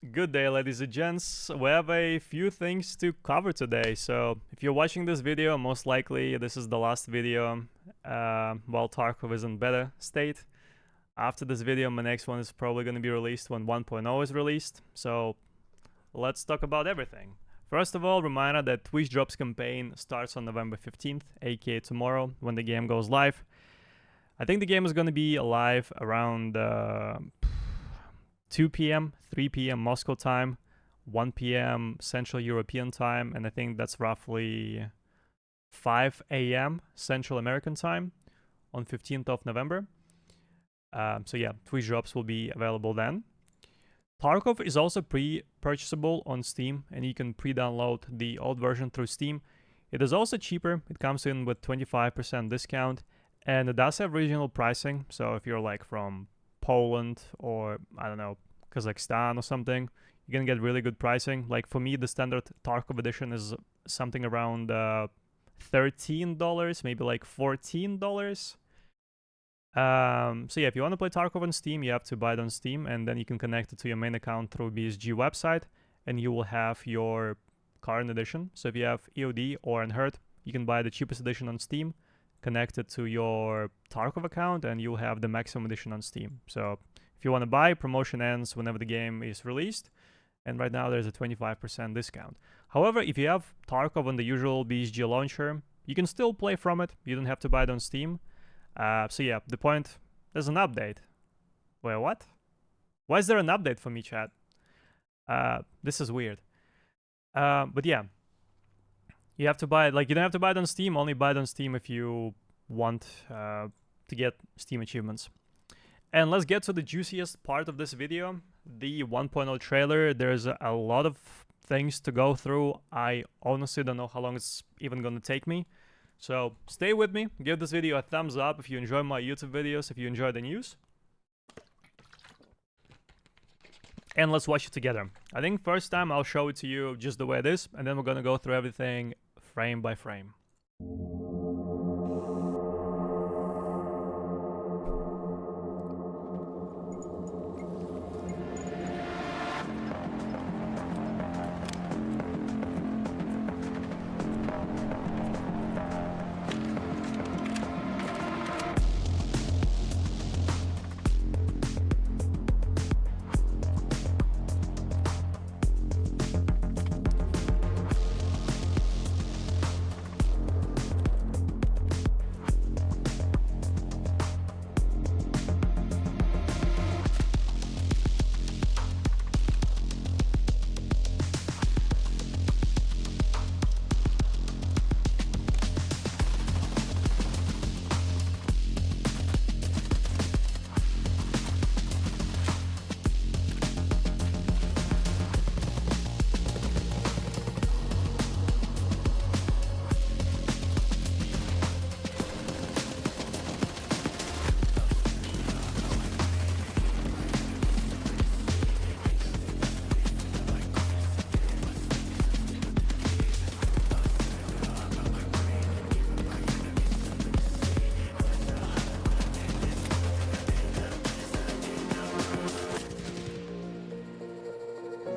Good day, ladies and gents. We have a few things to cover today. So, if you're watching this video, most likely this is the last video while Tarkov is in beta state. After this video, my next one is probably going to be released when 1.0 is released. So, let's talk about everything. First of all, reminder that Twitch Drops campaign starts on November 15th, aka tomorrow, when the game goes live. I think the game is going to be live around 2 p.m., 3 p.m. Moscow time, 1 p.m. Central European time, and I think that's roughly 5 a.m. Central American time on 15th of November. So yeah, Twitch Drops will be available then. Tarkov is also pre-purchasable on Steam, and you can pre-download the old version through Steam. It is also cheaper. It comes in with 25% discount, and it does have regional pricing. So if you're like from Poland or, I don't know, Kazakhstan or something, you're gonna get really good pricing. Like for me, the standard Tarkov edition is something around $13, maybe like $14. So yeah, if you want to play Tarkov on Steam, you have to buy it on Steam, and then you can connect it to your main account through BSG website, and you will have your current edition. So if you have EOD or Unhurt, you can buy the cheapest edition on Steam, connect it to your Tarkov account, and you'll have the maximum edition on Steam. So if you want to buy, promotion ends whenever the game is released, and right now there's a 25% discount. However, if you have Tarkov on the usual BSG launcher, you can still play from it. You don't have to buy it on Steam. So yeah, the point, there's an update. Wait, what? Why is there an update for me, chat? This is weird. But yeah, you have to buy it. Like, you don't have to buy it on Steam. Only buy it on Steam if you want to get Steam achievements. And let's get to the juiciest part of this video, the 1.0 trailer. There's a lot of things to go through. I honestly don't know how long it's even gonna take me. So stay with me, give this video a thumbs up if you enjoy my YouTube videos, if you enjoy the news. And let's watch it together. I think first time I'll show it to you just the way it is, and then we're gonna go through everything frame by frame.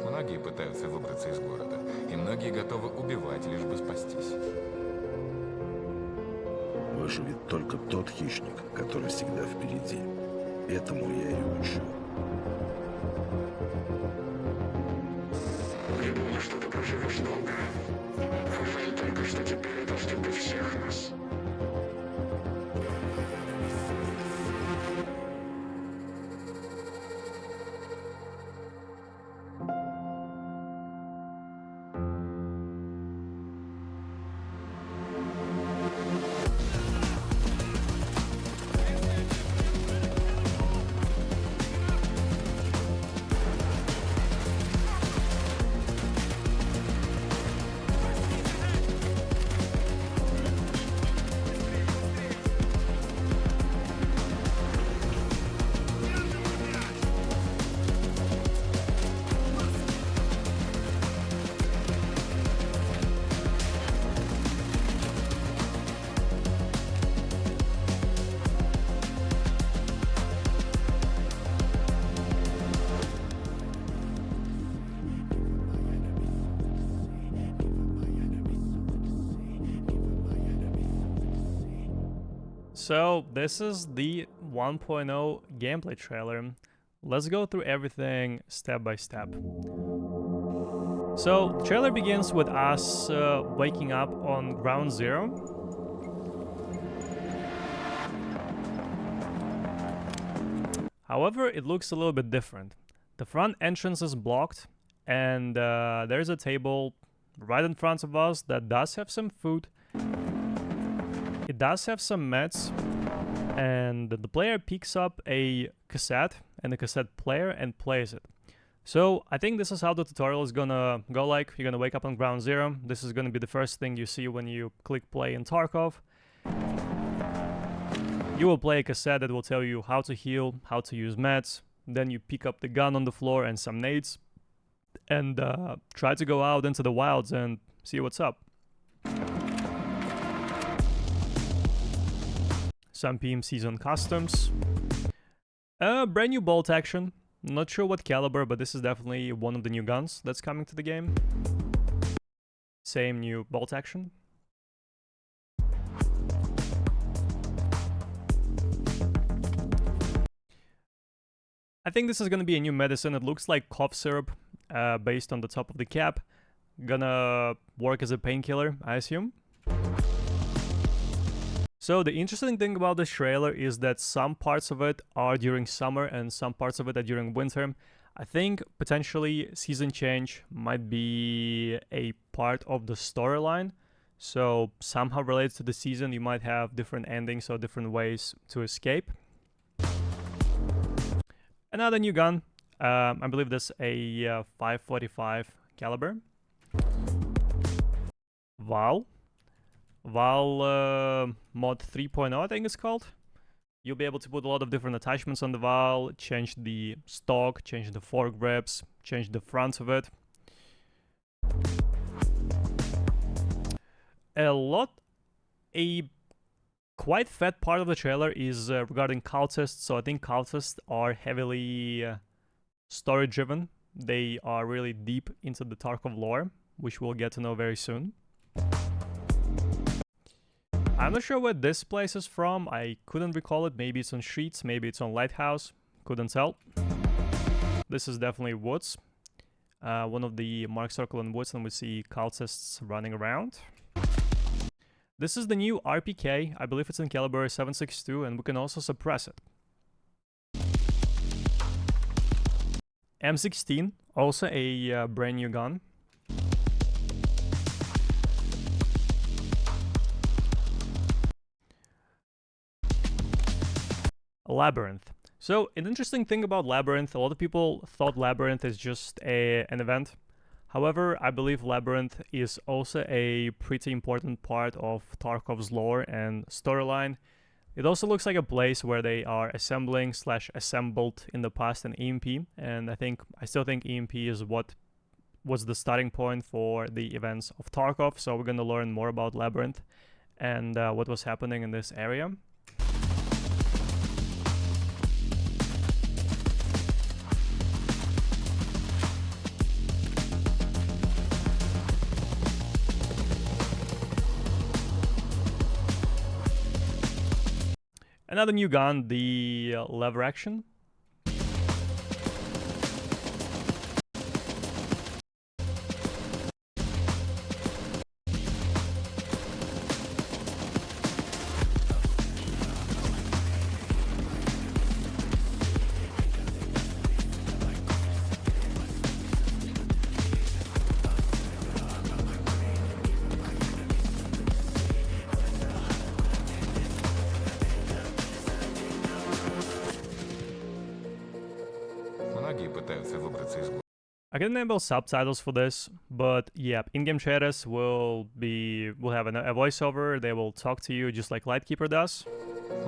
Многие пытаются выбраться из города, и многие готовы убивать, лишь бы спастись. Выживет только тот хищник, который всегда впереди. Этому я и учу. Не думал, что ты проживешь долго. Жаль только, что теперь это судьбы всех нас. So this is the 1.0 gameplay trailer. Let's go through everything step by step. So the trailer begins with us waking up on ground zero. However, it looks a little bit different. The front entrance is blocked, and there's a table right in front of us that does have some food. It does have some meds, and the player picks up a cassette and a cassette player and plays it. So I think this is how the tutorial is gonna go like. You're gonna wake up on ground zero. This is gonna be the first thing you see when you click play in Tarkov. You will play a cassette that will tell you how to heal, how to use meds. Then you pick up the gun on the floor and some nades, and try to go out into the wilds and see what's up. Some PMCs on customs. Brand new bolt action. Not sure what caliber, but this is definitely one of the new guns that's coming to the game. Same new bolt action. I think this is gonna be a new medicine. It looks like cough syrup based on the top of the cap. Gonna work as a painkiller, I assume. So the interesting thing about this trailer is that some parts of it are during summer and some parts of it are during winter. I think potentially season change might be a part of the storyline. So somehow related to the season, you might have different endings or different ways to escape. Another new gun. I believe this a 545 caliber. Val mod 3.0, I think it's called. You'll be able to put a lot of different attachments on the Val, change the stock, change the foregrips, change the front of it. A quite fat part of the trailer is regarding cultists. So I think cultists are heavily story driven. They are really deep into the Tarkov lore, which we'll get to know very soon. I'm not sure where this place is from. I couldn't recall it. Maybe it's on streets, maybe it's on lighthouse. Couldn't tell. This is definitely woods. One of the marked circle in woods, and we see cultists running around. This is the new RPK. I believe it's in caliber 7.62, and we can also suppress it. M16, also a brand new gun. Labyrinth. So an interesting thing about Labyrinth, a lot of people thought Labyrinth is just an event. However, I believe Labyrinth is also a pretty important part of Tarkov's lore and storyline. It also looks like a place where they are assembling / assembled in the past an EMP, and I still think EMP is what was the starting point for the events of Tarkov. So we're gonna learn more about Labyrinth and what was happening in this area. Another new gun, the lever action. I can enable subtitles for this, but yeah, in-game traders will have a voiceover. They will talk to you just like Lightkeeper does.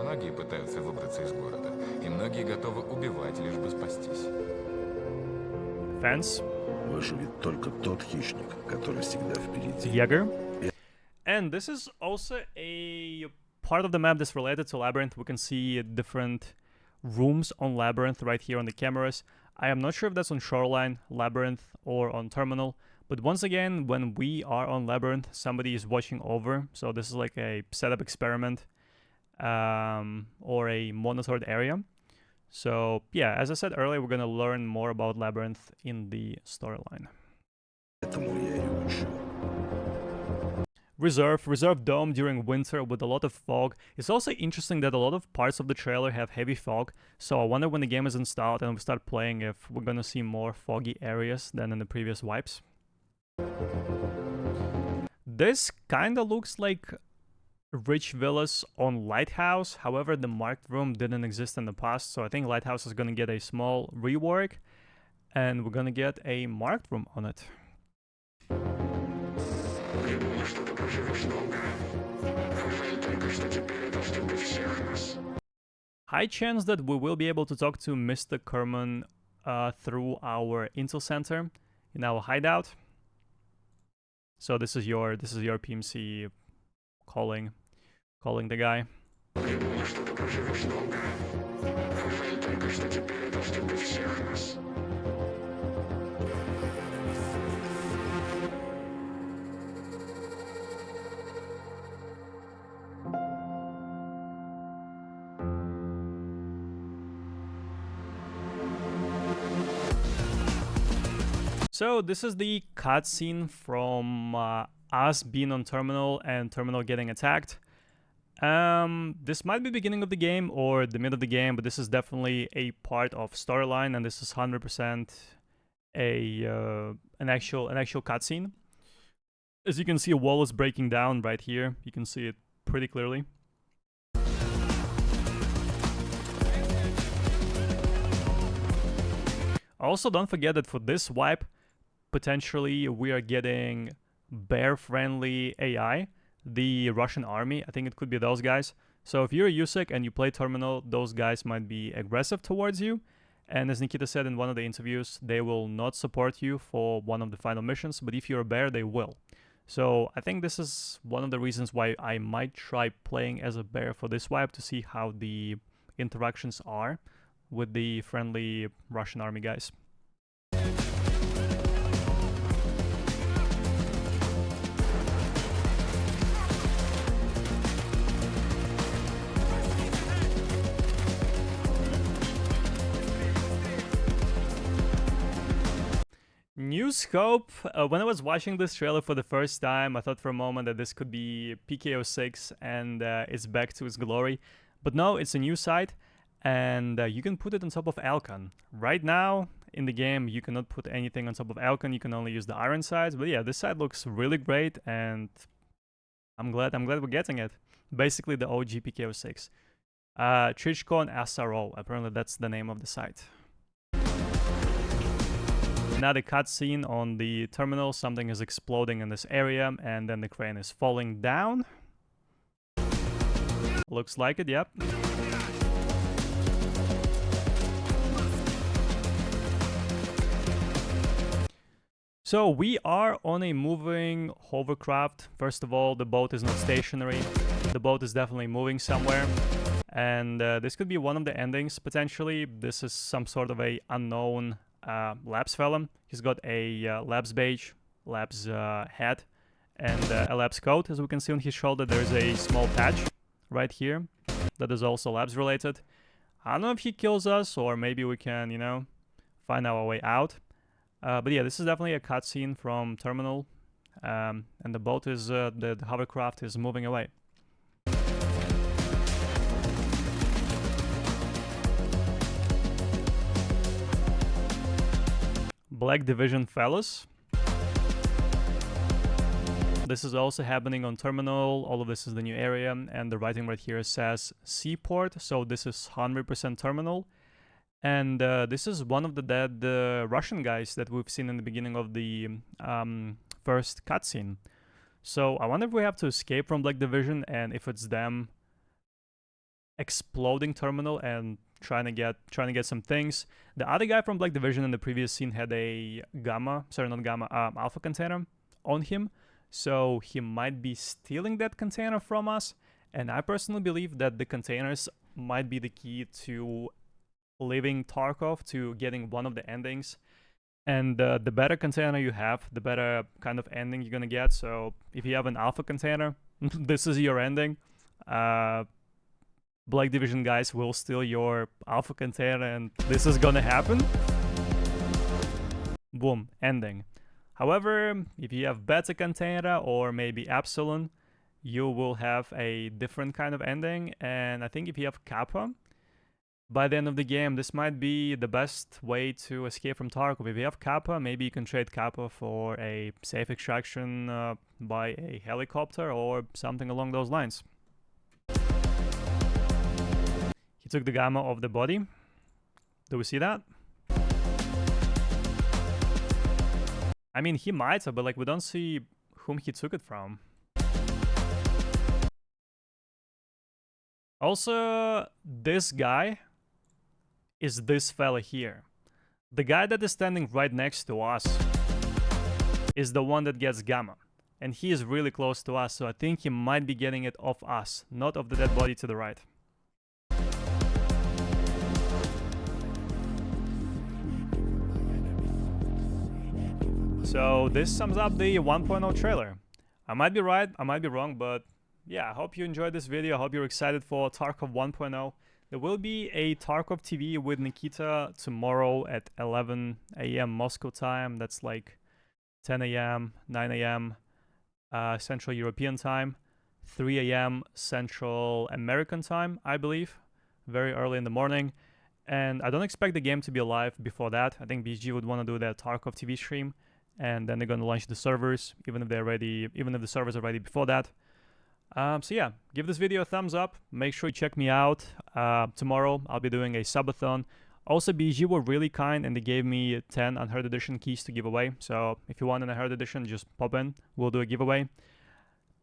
Многие пытаются выбраться из города, и многие готовы убивать, лишь бы спастись. Fence. Выживет только тот хищник, который всегда впереди. Jäger. And this is also a part of the map that's related to Labyrinth. We can see different rooms on Labyrinth right here on the cameras. I am not sure if that's on Shoreline, Labyrinth, or on Terminal. But once again, when we are on Labyrinth, somebody is watching over. So this is like a setup experiment. or a monitored area. So yeah, as I said earlier, we're gonna learn more about Labyrinth in the storyline. Этому я и учу. Reserve Dome during winter with a lot of fog. It's also interesting that a lot of parts of the trailer have heavy fog, so I wonder when the game is installed and we start playing if we're gonna see more foggy areas than in the previous wipes. This kinda looks like rich villas on Lighthouse, however the marked room didn't exist in the past, so I think Lighthouse is gonna get a small rework, and we're gonna get a marked room on it. High chance that we will be able to talk to Mr. Kerman through our intel center in our hideout. So this is your PMC calling the guy. So this is the cutscene from us being on Terminal and Terminal getting attacked. This might be the beginning of the game or the mid of the game, but this is definitely a part of storyline, and this is 100% an actual cutscene. As you can see, a wall is breaking down right here. You can see it pretty clearly. Also, don't forget that for this wipe, potentially we are getting bear-friendly AI, the Russian army. I think it could be those guys. So if you're a USEC and you play Terminal, those guys might be aggressive towards you. And as Nikita said in one of the interviews, they will not support you for one of the final missions, but if you're a bear, they will. So I think this is one of the reasons why I might try playing as a bear for this wipe to see how the interactions are with the friendly Russian army guys. New scope. When I was watching this trailer for the first time, I thought for a moment that this could be PK06 and it's back to its glory. But no, it's a new site, and you can put it on top of Alcon. Right now, in the game, you cannot put anything on top of Alcon. You can only use the iron sides. But yeah, this side looks really great, and I'm glad we're getting it. Basically, the OG PK06. Trichko and SRO. Apparently, that's the name of the site. Another cutscene on the terminal. Something is exploding in this area, and then the crane is falling down. Looks like it, yep. So we are on a moving hovercraft. First of all, the boat is not stationary. The boat is definitely moving somewhere. And this could be one of the endings, potentially. This is some sort of a unknown Labs felon. He's got a Labs badge, Labs hat, and a Labs coat. As we can see on his shoulder, there's a small patch right here that is also Labs related. I don't know if he kills us, or maybe we can, you know, find our way out. But yeah, this is definitely a cutscene from Terminal, and the boat is, the hovercraft is moving away. Black Division fellas. This is also happening on Terminal. All of this is the new area, and the writing right here says Seaport, so this is 100% Terminal. And this is one of the dead Russian guys that we've seen in the beginning of the first cutscene. So I wonder if we have to escape from Black Division, and if it's them exploding Terminal and trying to get some things. The other guy from Black Division in the previous scene had a Alpha container on him, so he might be stealing that container from us. And I personally believe that the containers might be the key to leaving Tarkov, to getting one of the endings. And the better container you have, the better kind of ending you're gonna get. So if you have an Alpha container, this is your ending. Black Division guys will steal your alpha container and this is gonna happen. Boom, ending. However, if you have beta container or maybe epsilon, you will have a different kind of ending. And I think if you have kappa, by the end of the game, this might be the best way to escape from Tarkov. If you have kappa, maybe you can trade kappa for a safe extraction by a helicopter or something along those lines. He took the gamma of the body. Do we see that? I mean, he might have, but like we don't see whom he took it from. Also, this guy is this fella here. The guy that is standing right next to us is the one that gets gamma. And he is really close to us, so I think he might be getting it off us, not of the dead body to the right. So this sums up the 1.0 trailer. I might be right, I might be wrong, but yeah, I hope you enjoyed this video. I hope you're excited for Tarkov 1.0. There will be a Tarkov TV with Nikita tomorrow at 11 a.m. Moscow time. That's like 10 a.m., 9 a.m. Central European time, 3 a.m. Central American time, I believe. Very early in the morning. And I don't expect the game to be live before that. I think BSG would want to do their Tarkov TV stream. And then they're going to launch the servers, even if the servers are ready before that. So yeah, give this video a thumbs up. Make sure you check me out. Tomorrow I'll be doing a subathon. Also, BG were really kind and they gave me 10 Unheard Edition keys to give away. So if you want an Unheard Edition, just pop in. We'll do a giveaway.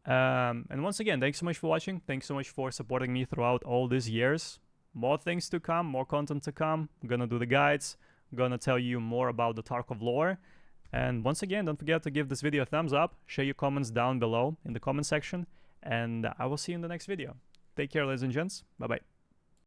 And once again, thanks so much for watching. Thanks so much for supporting me throughout all these years. More things to come, more content to come. I'm gonna do the guides. I'm gonna tell you more about the Tarkov lore. And once again, don't forget to give this video a thumbs up. Share your comments down below in the comment section. And I will see you in the next video. Take care, ladies and gents. Bye-bye.